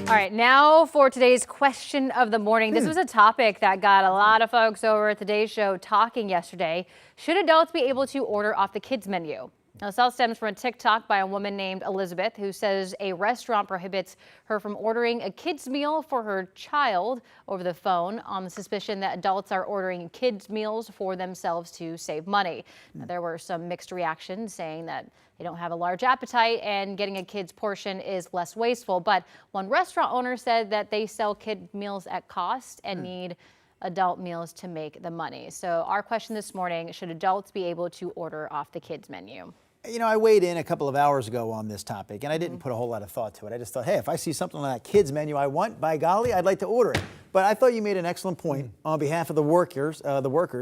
All right, now for today's question of the morning. This was a topic that got a lot of folks over at Today's Show talking yesterday. Should adults be able to order off the kids menu? Now, this all stems from a TikTok by a woman named Elizabeth who says a restaurant prohibits her from ordering a kid's meal for her child over the phone on the suspicion that adults are ordering kids' meals for themselves to save money. Now, there were some mixed reactions saying that they don't have a large appetite and getting a kid's portion is less wasteful. But one restaurant owner said that they sell kid meals at cost and need adult meals to make the money. So our question this morning, should adults be able to order off the kids' menu? You know, I weighed in a couple of hours ago on this topic, and I didn't put a whole lot of thought to it. I just thought, hey, if I see something on that kids menu I want, by golly, I'd like to order it. But I thought you made an excellent point on behalf of the workers.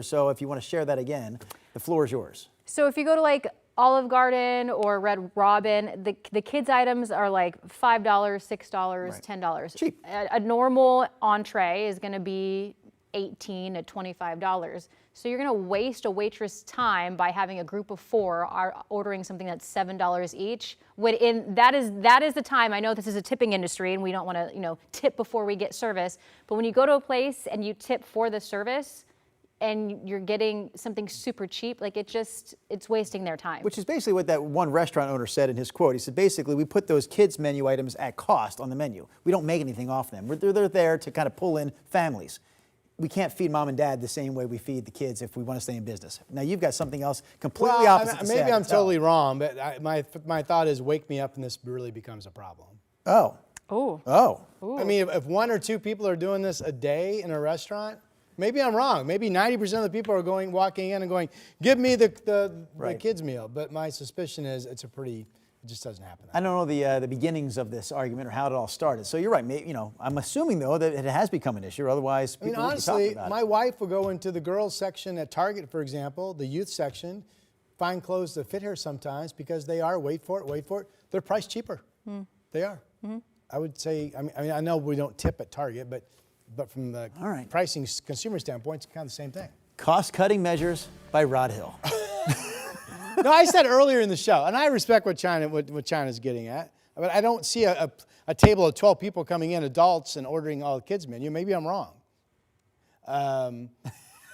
So if you want to share that again, the floor is yours. So if you go to like Olive Garden or Red Robin, the kids items are like $5, $6, $10. Cheap. A normal entree is going to be $18 to $25. So you're going to waste a waitress time by having a group of four are ordering something that's $7 each. That is the time. I know this is a tipping industry and we don't want to, tip before we get service. But when you go to a place and you tip for the service and you're getting something super cheap, like it's wasting their time. Which is basically what that one restaurant owner said in his quote. He said, basically, we put those kids menu items at cost on the menu. We don't make anything off them. They're there to kind of pull in families. We can't feed mom and dad the same way we feed the kids if we want to stay in business. Now, you've got something else completely opposite to say. Maybe I'm totally wrong, but my thought is wake me up and this really becomes a problem. Oh. I mean, if one or two people are doing this a day in a restaurant, maybe I'm wrong. Maybe 90% of the people are walking in and going, give me the kids meal. But my suspicion is it just doesn't happen. I don't know the beginnings of this argument or how it all started. So you're right. I'm assuming, though, that it has become an issue. Otherwise, people wouldn't be talking about it. My wife will go into the girls section at Target, for example, the youth section, find clothes that fit her sometimes because they are, wait for it, they're priced cheaper. They are. I would say, I know we don't tip at Target, but from the pricing consumer standpoint, it's kind of the same thing. Cost-cutting measures by Rod Hill. No, I said earlier in the show, and I respect what China's getting at, but I don't see a table of 12 people coming in, adults, and ordering all the kids' menu. Maybe I'm wrong. I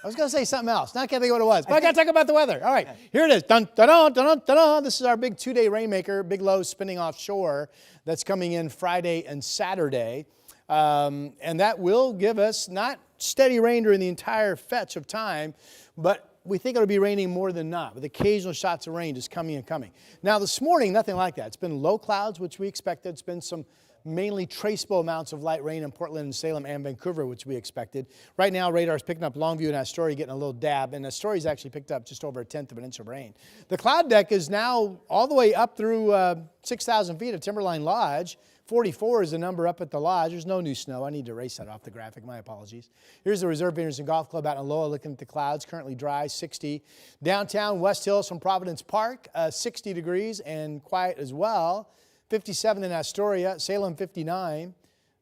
was going to say something else. Now I can't think of what it was, but I got to talk about the weather. All right, here it is. Dun, dun, dun, dun, dun, dun. This is our big 2-day rainmaker, big low spinning offshore that's coming in Friday and Saturday. And that will give us not steady rain during the entire fetch of time, but we think it'll be raining more than not, with occasional shots of rain just coming and coming. Now this morning, nothing like that. It's been low clouds, which we expected. It's been some mainly traceable amounts of light rain in Portland and Salem and Vancouver, which we expected. Right now, radar's picking up Longview and Astoria, getting a little dab, and Astoria's actually picked up just over 1/10 of an inch of rain. The cloud deck is now all the way up through 6,000 feet of Timberline Lodge. 44 is the number up at the lodge. There's no new snow. I need to erase that off the graphic. My apologies. Here's the Reserve Vineyards and Golf Club out in Loa, looking at the clouds. Currently dry, 60. Downtown West Hills from Providence Park, 60 degrees and quiet as well. 57 in Astoria, Salem 59.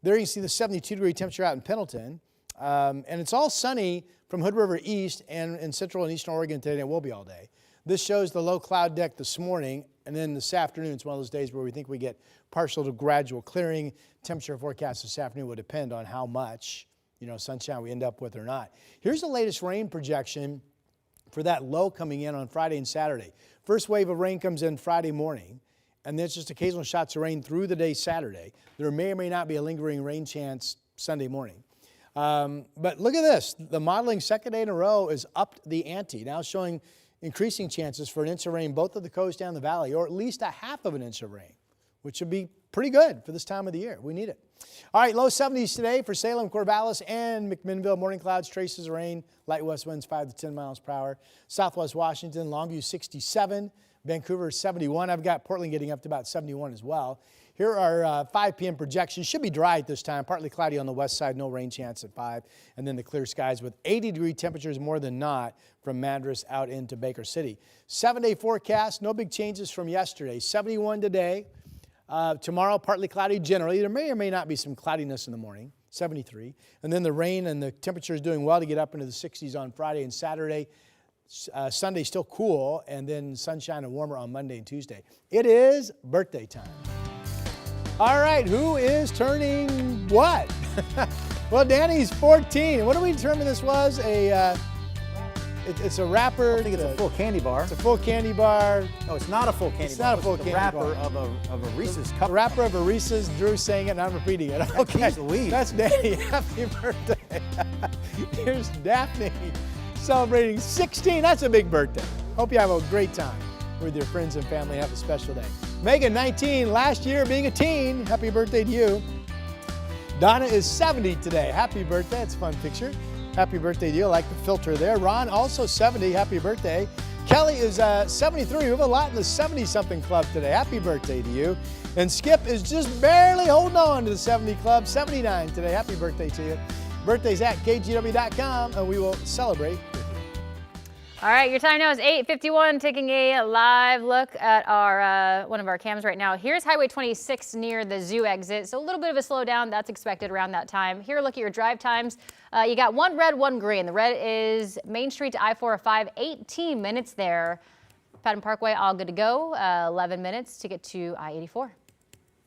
There you can see the 72-degree temperature out in Pendleton. And it's all sunny from Hood River east and in central and eastern Oregon today, and it will be all day. This shows the low cloud deck this morning, and then this afternoon, it's one of those days where we think we get partial to gradual clearing. Temperature forecast this afternoon will depend on how much, sunshine we end up with or not. Here's the latest rain projection for that low coming in on Friday and Saturday. First wave of rain comes in Friday morning, and then it's just occasional shots of rain through the day Saturday. There may or may not be a lingering rain chance Sunday morning. But look at this. The modeling second day in a row is upped the ante, now showing increasing chances for an inch of rain both of the coast and the valley, or at least a half of an inch of rain, which would be pretty good for this time of the year. We need it. All right, low 70s today for Salem, Corvallis, and McMinnville. Morning clouds, traces of rain, light west winds 5 to 10 miles per hour. Southwest Washington, Longview 67, Vancouver 71. I've got Portland getting up to about 71 as well. Here are 5 p.m. projections. Should be dry at this time. Partly cloudy on the west side, no rain chance at 5. And then the clear skies with 80-degree temperatures more than not from Madras out into Baker City. 7-day forecast, no big changes from yesterday. 71 today. Tomorrow, partly cloudy generally. There may or may not be some cloudiness in the morning, 73. And then the rain and the temperature is doing well to get up into the 60s on Friday and Saturday. Sunday still cool, and then sunshine and warmer on Monday and Tuesday. It is birthday time. All right, who is turning what? Well, Danny's 14. What do we determine this was? It's a wrapper. I think it's a full candy bar. It's a full candy bar. No, it's not a full candy bar. It's not a full candy bar. Wrapper of a Reese's cup. A wrapper of a Reese's. Drew's saying it, and I'm repeating it. Okay, that's Danny. Happy birthday. Here's Daphne celebrating 16. That's a big birthday. Hope you have a great time with your friends and family. Have a special day. Megan, 19, last year being a teen. Happy birthday to you. Donna is 70 today. Happy birthday. It's a fun picture. Happy birthday to you. I like the filter there. Ron, also 70. Happy birthday. Kelly is 73. We have a lot in the 70-something club today. Happy birthday to you. And Skip is just barely holding on to the 70 club. 79 today. Happy birthday to you. Birthdays at KGW.com, and we will celebrate. All right, your time now is 8:51. Taking a live look at our one of our cams right now. Here's Highway 26 near the zoo exit. So a little bit of a slowdown that's expected around that time. Here, look at your drive times. You got one red, one green. The red is Main Street to I-405, 18 minutes there. Patton Parkway, all good to go. 11 minutes to get to I-84.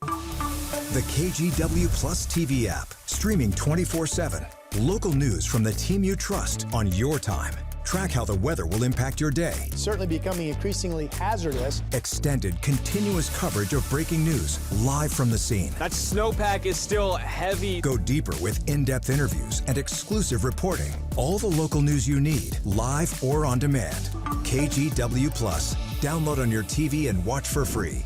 The KGW Plus TV app, streaming 24/7. Local news from the team you trust on your time. Track how the weather will impact your day. Certainly becoming increasingly hazardous. Extended, continuous coverage of breaking news live from the scene. That snowpack is still heavy. Go deeper with in-depth interviews and exclusive reporting. All the local news you need, live or on demand. KGW Plus. Download on your TV and watch for free.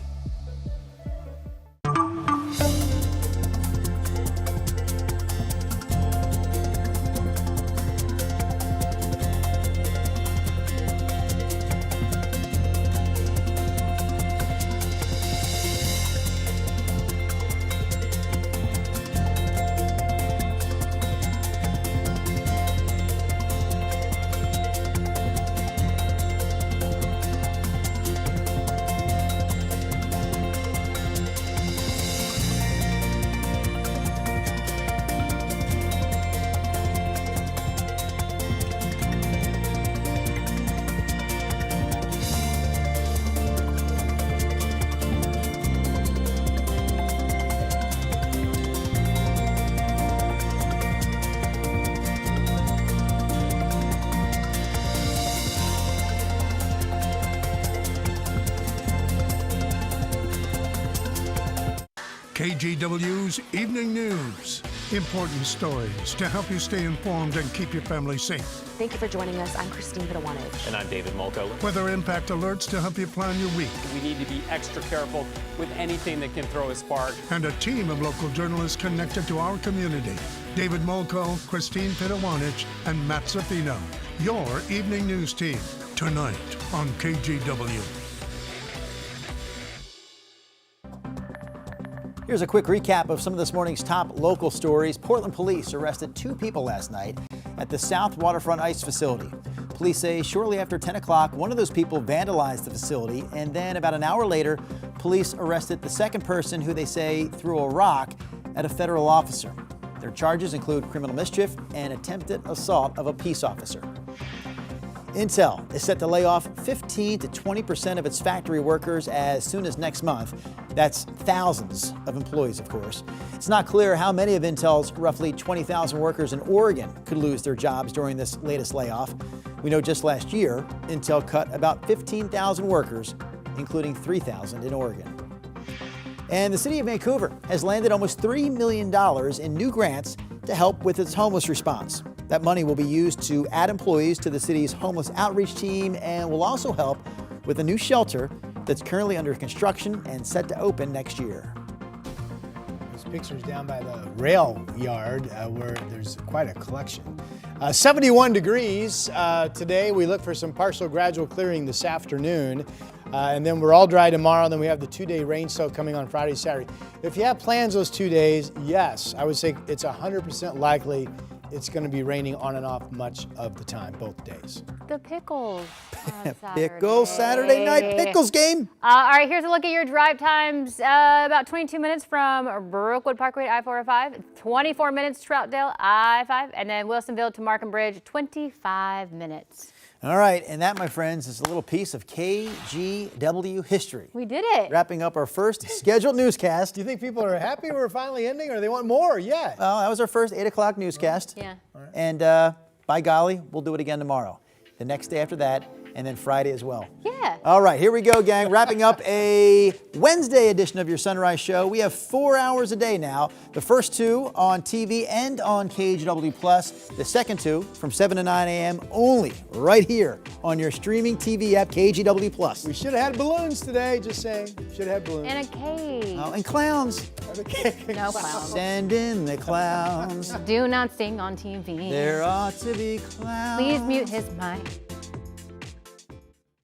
KGW's Evening News. Important stories to help you stay informed and keep your family safe. Thank you for joining us. I'm Christine Vidawanich. And I'm David Molko. Weather impact alerts to help you plan your week. We need to be extra careful with anything that can throw a spark. And a team of local journalists connected to our community. David Molko, Christine Vidawanich, and Matt Zafino. Your Evening News team, tonight on KGW. Here's a quick recap of some of this morning's top local stories. Portland police arrested 2 people last night at the South Waterfront Ice Facility. Police say shortly after 10 o'clock, one of those people vandalized the facility, and then about an hour later, police arrested the second person who they say threw a rock at a federal officer. Their charges include criminal mischief and attempted assault of a peace officer. Intel is set to lay off 15 to 20% of its factory workers as soon as next month. That's thousands of employees, of course. It's not clear how many of Intel's roughly 20,000 workers in Oregon could lose their jobs during this latest layoff. We know just last year, Intel cut about 15,000 workers, including 3,000 in Oregon. And the city of Vancouver has landed almost $3 million in new grants to help with its homeless response. That money will be used to add employees to the city's homeless outreach team and will also help with a new shelter that's currently under construction and set to open next year. These pictures down by the rail yard where there's quite a collection. 71 degrees today. We look for some partial gradual clearing this afternoon. And then we're all dry tomorrow. Then we have the 2-day rain soak coming on Friday, Saturday. If you have plans those 2 days, yes, I would say it's 100% likely it's going to be raining on and off much of the time, both days. The pickles on Saturday. Pickles Saturday night pickles game. All right, here's a look at your drive times. About 22 minutes from Brookwood Parkway to I-405, 24 minutes Troutdale, I-5, and then Wilsonville to Markham Bridge, 25 minutes. All right, and that, my friends, is a little piece of KGW history. We did it. Wrapping up our first scheduled newscast. Do you think people are happy we're finally ending, or they want more? Yeah. Well, that was our first 8 o'clock newscast. Yeah. And by golly, we'll do it again tomorrow. The next day after that, and then Friday as well. Yeah. All right, here we go, gang. Wrapping up a Wednesday edition of your Sunrise Show. We have 4 hours a day now. The first 2 on TV and on KGW+. The second 2 from 7 to 9 a.m. only right here on your streaming TV app, KGW+. We should have had balloons today, just saying. Should have had balloons. And a cake. Oh, and clowns. No clowns. Send in the clowns. Do not sing on TV. There ought to be clowns. Please mute his mic.